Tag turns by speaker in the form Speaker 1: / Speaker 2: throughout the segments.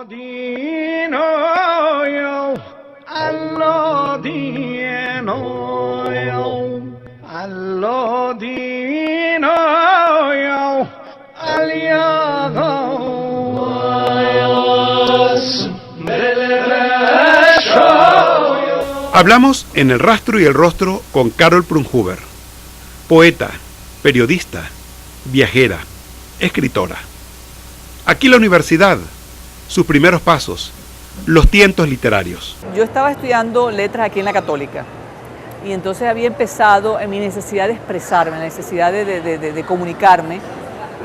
Speaker 1: Allodino, allodino, allodino,
Speaker 2: Hablamos en El Rastro y el Rostro con Carol Prunhuber, poeta, periodista, viajera, escritora. Aquí la universidad, sus primeros pasos, los tientos literarios.
Speaker 3: Yo estaba estudiando letras aquí en la Católica y entonces había empezado en mi necesidad de expresarme, la necesidad de comunicarme,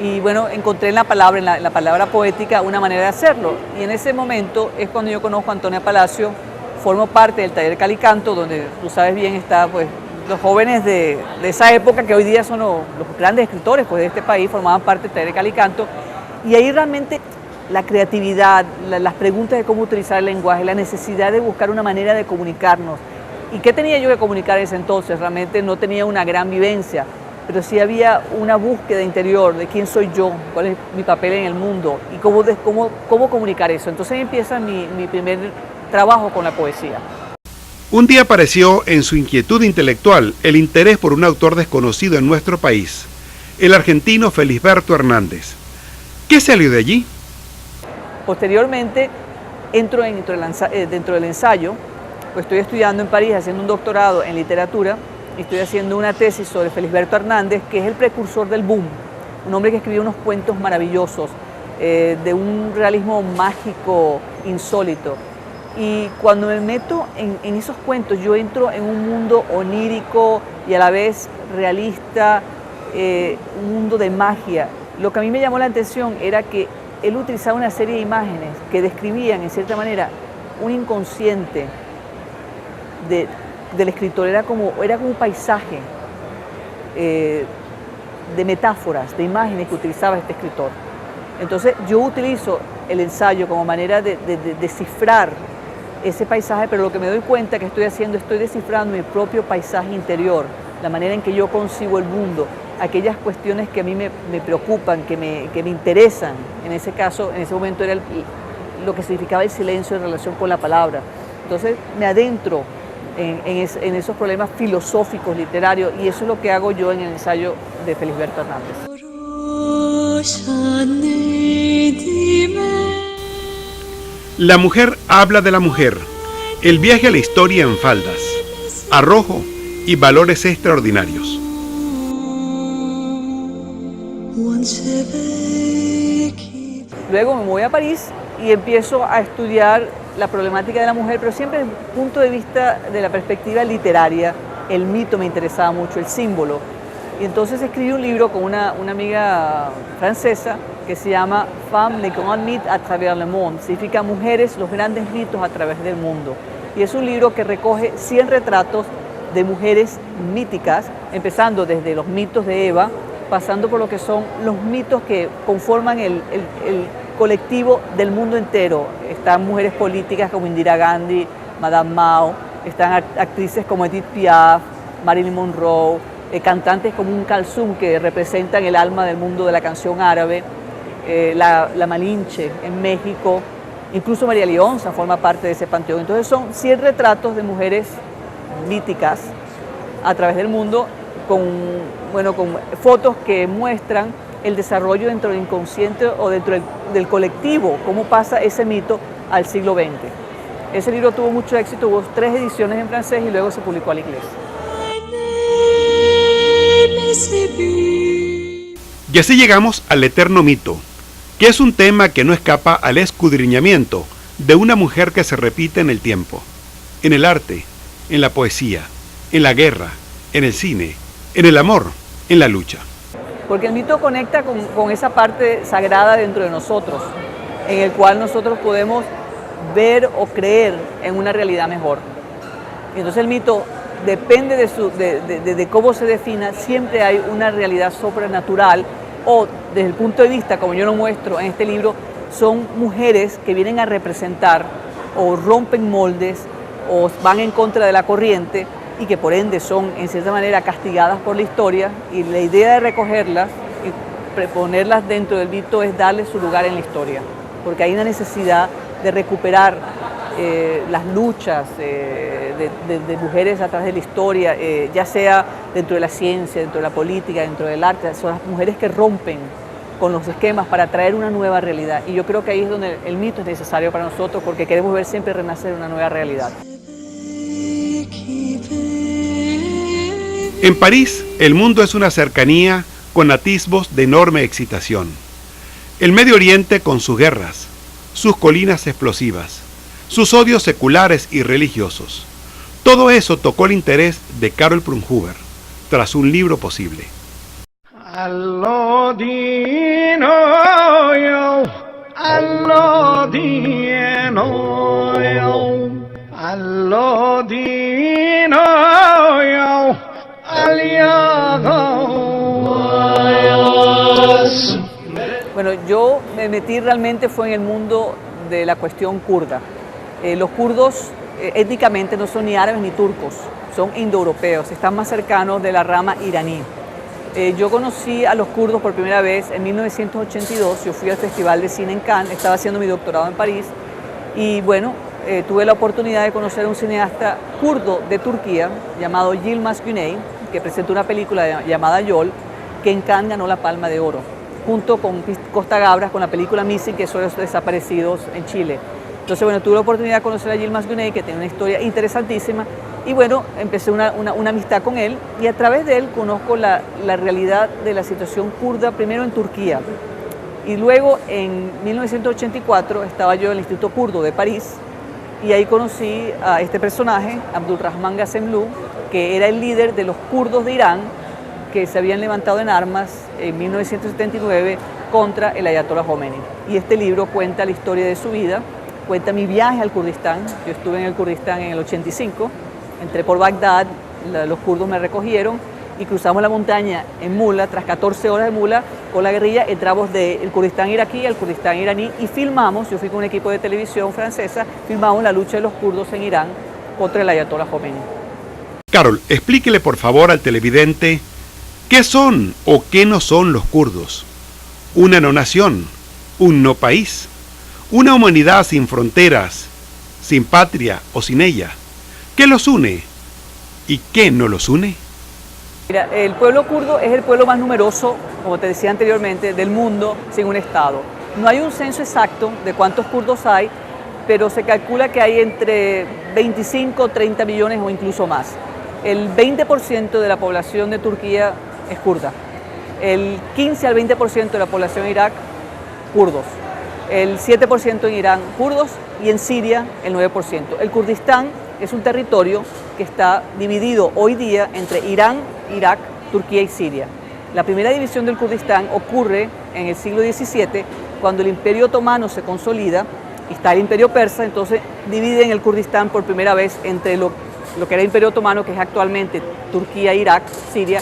Speaker 3: y bueno, encontré en la palabra poética una manera de hacerlo, y en ese momento es cuando yo conozco a Antonia Palacio. Formo parte del taller Calicanto, donde tú sabes bien está pues los jóvenes de esa época, que hoy día son los grandes escritores pues, de este país, formaban parte del taller Calicanto, y ahí realmente la creatividad, las preguntas de cómo utilizar el lenguaje, la necesidad de buscar una manera de comunicarnos. ¿Y qué tenía yo que comunicar en ese entonces? Realmente no tenía una gran vivencia, pero sí había una búsqueda interior de quién soy yo, cuál es mi papel en el mundo y cómo comunicar eso. Entonces empieza mi primer trabajo con la poesía.
Speaker 2: Un día apareció en su inquietud intelectual el interés por un autor desconocido en nuestro país, el argentino Felisberto Hernández. ¿Qué salió de allí?
Speaker 3: Posteriormente entro dentro del ensayo, pues estoy estudiando en París, haciendo un doctorado en literatura, y estoy haciendo una tesis sobre Felisberto Hernández, que es el precursor del boom, un hombre que escribió unos cuentos maravillosos, de un realismo mágico insólito. Y cuando me meto en esos cuentos, yo entro en un mundo onírico y a la vez realista, un mundo de magia. Lo que a mí me llamó la atención era que él utilizaba una serie de imágenes que describían, en cierta manera, un inconsciente del escritor. Era como un paisaje de metáforas, de imágenes que utilizaba este escritor. Entonces yo utilizo el ensayo como manera de descifrar ese paisaje, pero lo que me doy cuenta que estoy descifrando mi propio paisaje interior, la manera en que yo concibo el mundo, aquellas cuestiones que a mí me preocupan, que me interesan. En ese caso, en ese momento era lo que significaba el silencio en relación con la palabra. Entonces me adentro en esos problemas filosóficos, literarios, y eso es lo que hago yo en el ensayo de Felisberto Hernández.
Speaker 2: La mujer habla de la mujer, el viaje a la historia en faldas, arrojo y valores extraordinarios.
Speaker 3: Luego me voy a París y empiezo a estudiar la problemática de la mujer, pero siempre desde el punto de vista de la perspectiva literaria. El mito me interesaba mucho, el símbolo. Y entonces escribí un libro con una amiga francesa que se llama Femmes, les grands mythes à travers le monde. Significa mujeres, los grandes mitos a través del mundo. Y es un libro que recoge 100 retratos de mujeres míticas, empezando desde los mitos de Eva, pasando por lo que son los mitos que conforman el colectivo del mundo entero. Están mujeres políticas como Indira Gandhi, Madame Mao, están actrices como Edith Piaf, Marilyn Monroe, cantantes como Kulthum, que representan el alma del mundo de la canción árabe, la Malinche en México, incluso María Leonza forma parte de ese panteón. Entonces son 100 retratos de mujeres míticas a través del mundo, con fotos que muestran el desarrollo dentro del inconsciente o dentro del colectivo, cómo pasa ese mito al siglo XX. Ese libro tuvo mucho éxito, hubo 3 ediciones en francés y luego se publicó al inglés.
Speaker 2: Y así llegamos al eterno mito, que es un tema que no escapa al escudriñamiento de una mujer que se repite en el tiempo, en el arte, en la poesía, en la guerra, en el cine, en el amor, en la lucha.
Speaker 3: Porque el mito conecta con esa parte sagrada dentro de nosotros, en el cual nosotros podemos ver o creer en una realidad mejor. Y entonces el mito depende de cómo se defina, siempre hay una realidad sobrenatural, o desde el punto de vista, como yo lo muestro en este libro, son mujeres que vienen a representar o rompen moldes o van en contra de la corriente y que por ende son en cierta manera castigadas por la historia, y la idea de recogerlas y ponerlas dentro del mito es darles su lugar en la historia, porque hay una necesidad de recuperar las luchas de mujeres a través de la historia, ya sea dentro de la ciencia, dentro de la política, dentro del arte. Son las mujeres que rompen con los esquemas para traer una nueva realidad. Y yo creo que ahí es donde el mito es necesario para nosotros, porque queremos ver siempre renacer una nueva realidad.
Speaker 2: En París, el mundo es una cercanía con atisbos de enorme excitación. El Medio Oriente con sus guerras, sus colinas explosivas, sus odios seculares y religiosos. Todo eso tocó el interés de Carol Prunhuber, tras un libro posible.
Speaker 1: Allo dino yo, allo dino yo, allo dino yo, aliados.
Speaker 3: Bueno, yo me metí realmente fue en el mundo de la cuestión kurda. Los kurdos étnicamente no son ni árabes ni turcos, son indoeuropeos, están más cercanos de la rama iraní. Yo conocí a los kurdos por primera vez en 1982, yo fui al Festival de Cine en Cannes, estaba haciendo mi doctorado en París y bueno, tuve la oportunidad de conocer a un cineasta kurdo de Turquía llamado Yilmaz Güney, que presentó una película llamada Yol, que en Cannes ganó la Palma de Oro, junto con Costa Gabras con la película Missing, que son los desaparecidos en Chile. Entonces, bueno, tuve la oportunidad de conocer a Yilmaz Güney, que tiene una historia interesantísima, y bueno, empecé una amistad con él, y a través de él conozco la realidad de la situación kurda, primero en Turquía, y luego en 1984 estaba yo en el Instituto Kurdo de París, y ahí conocí a este personaje, Abdulrahman Gazemlou, que era el líder de los kurdos de Irán, que se habían levantado en armas en 1979 contra el Ayatollah Khomeini. Y este libro cuenta la historia de su vida, cuenta mi viaje al Kurdistán. Yo estuve en el Kurdistán en el 85, entré por Bagdad, los kurdos me recogieron y cruzamos la montaña en mula, tras 14 horas de mula, con la guerrilla entramos del Kurdistán iraquí al Kurdistán iraní y filmamos, yo fui con un equipo de televisión francesa, filmamos la lucha de los kurdos en Irán contra el Ayatollah Khomeini.
Speaker 2: Carol, explíquele por favor al televidente qué son o qué no son los kurdos. Una no nación, un no país, una humanidad sin fronteras, sin patria o sin ella. ¿Qué los une y qué no los une?
Speaker 3: Mira, el pueblo kurdo es el pueblo más numeroso, como te decía anteriormente, del mundo sin un Estado. No hay un censo exacto de cuántos kurdos hay, pero se calcula que hay entre 25, 30 millones o incluso más. El 20% de la población de Turquía es kurda. El 15 al 20% de la población de Irak, kurdos. El 7% en Irán, kurdos, y en Siria el 9%. El Kurdistán es un territorio que está dividido hoy día entre Irán, Irak, Turquía y Siria. La primera división del Kurdistán ocurre en el siglo XVII, cuando el Imperio Otomano se consolida y está el Imperio Persa, entonces dividen el Kurdistán por primera vez entre lo que era el Imperio Otomano, que es actualmente Turquía, Irak, Siria,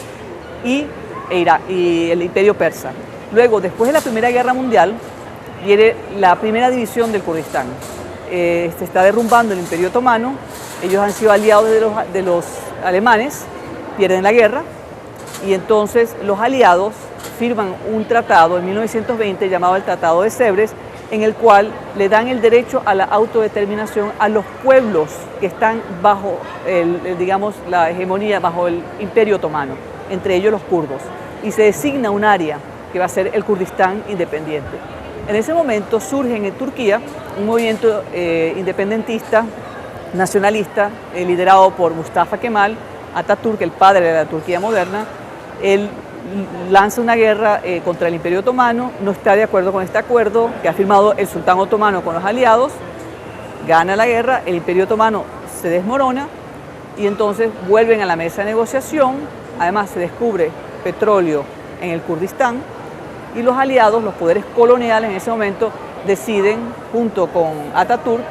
Speaker 3: y el Imperio Persa. Luego, después de la Primera Guerra Mundial, viene la primera división del Kurdistán. Se está derrumbando el Imperio Otomano, ellos han sido aliados de los alemanes, pierden la guerra, y entonces los aliados firman un tratado en 1920 llamado el Tratado de Sèvres, en el cual le dan el derecho a la autodeterminación a los pueblos que están bajo la hegemonía, bajo el Imperio Otomano, entre ellos los kurdos, y se designa un área que va a ser el Kurdistán independiente. En ese momento surge en Turquía un movimiento independentista, nacionalista, liderado por Mustafa Kemal Atatürk, el padre de la Turquía moderna. Él lanza una guerra contra el Imperio Otomano, no está de acuerdo con este acuerdo que ha firmado el sultán otomano con los aliados, gana la guerra, el Imperio Otomano se desmorona y entonces vuelven a la mesa de negociación. Además se descubre petróleo en el Kurdistán y los aliados, los poderes coloniales en ese momento, deciden junto con Atatürk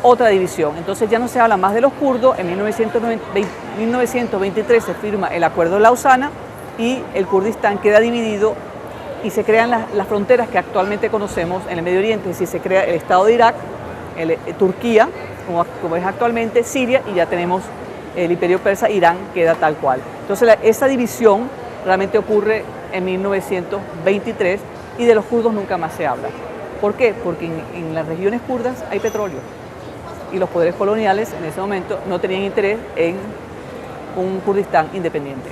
Speaker 3: otra división. Entonces ya no se habla más de los kurdos. En 1923 se firma el Acuerdo de Lausana y el Kurdistán queda dividido y se crean las fronteras que actualmente conocemos en el Medio Oriente. Es decir, se crea el Estado de Irak, Turquía, como es actualmente, Siria, y ya tenemos el Imperio Persa, Irán queda tal cual. Entonces esa división realmente ocurre en 1923 y de los kurdos nunca más se habla. ¿Por qué? Porque en las regiones kurdas hay petróleo y los poderes coloniales en ese momento no tenían interés en un Kurdistán independiente.